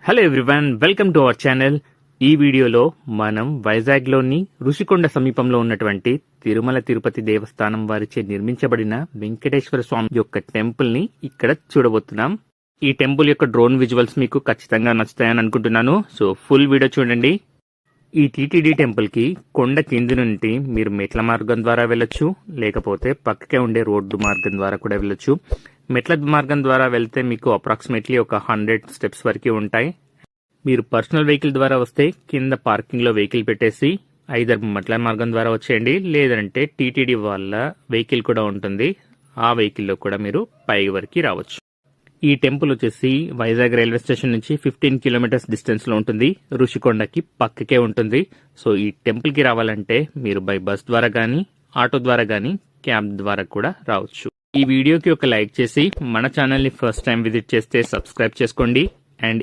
Hello everyone, welcome to our channel. ఈ వీడియోలో మనం వైజాగ్లోని ఋషికొండ సమీపంలో ఉన్నటువంటి తిరుమల తిరుపతి దేవస్థానం వారిచే నిర్మించబడిన వెంకటేశ్వర స్వామి యొక్క టెంపుల్ ని ఇక్కడ చూడబోతున్నాం. ఈ టెంపుల్ యొక్క డ్రోన్ విజువల్స్ మీకు ఖచ్చితంగా నచ్చుతాయని అనుకుంటున్నాను. సో ఫుల్ వీడియో చూడండి. ఈ టీటీడీ టెంపుల్ కి కొండ కింది నుండి మీరు మెట్ల మార్గం ద్వారా వెళ్ళొచ్చు, లేకపోతే పక్కకే ఉండే రోడ్డు మార్గం ద్వారా కూడా వెళ్ళొచ్చు. మెట్ల మార్గం ద్వారా వెళ్తే మీకు అప్రాక్సిమేట్లీ ఒక 100 స్టెప్స్ వరకు ఉంటాయి. మీరు పర్సనల్ వెహికల్ ద్వారా వస్తే కింద పార్కింగ్ లో వెహికల్ పెట్టేసి ఐదర్ మెట్ల మార్గం ద్వారా వచ్చేయండి, లేదంటే టీటీడీ వాళ్ళ వెహికల్ కూడా ఉంటుంది, ఆ వెహికల్లో కూడా మీరు పై వరకు రావచ్చు. ఈ టెంపుల్ వచ్చేసి వైజాగ్ రైల్వే స్టేషన్ నుంచి 15 కిలోమీటర్స్ డిస్టెన్స్ లో ఉంటుంది. ఋషికొండకి పక్కకే ఉంటుంది. సో ఈ టెంపుల్ కి రావాలంటే మీరు బై బస్ ద్వారా గానీ, ఆటో ద్వారా గానీ, క్యాబ్ ద్వారా కూడా రావచ్చు. ఈ వీడియోకి ఒక లైక్ చేసి మన ఛానల్ ని ఫస్ట్ టైం విజిట్ చేస్తే సబ్స్క్రైబ్ చేసుకోండి. అండ్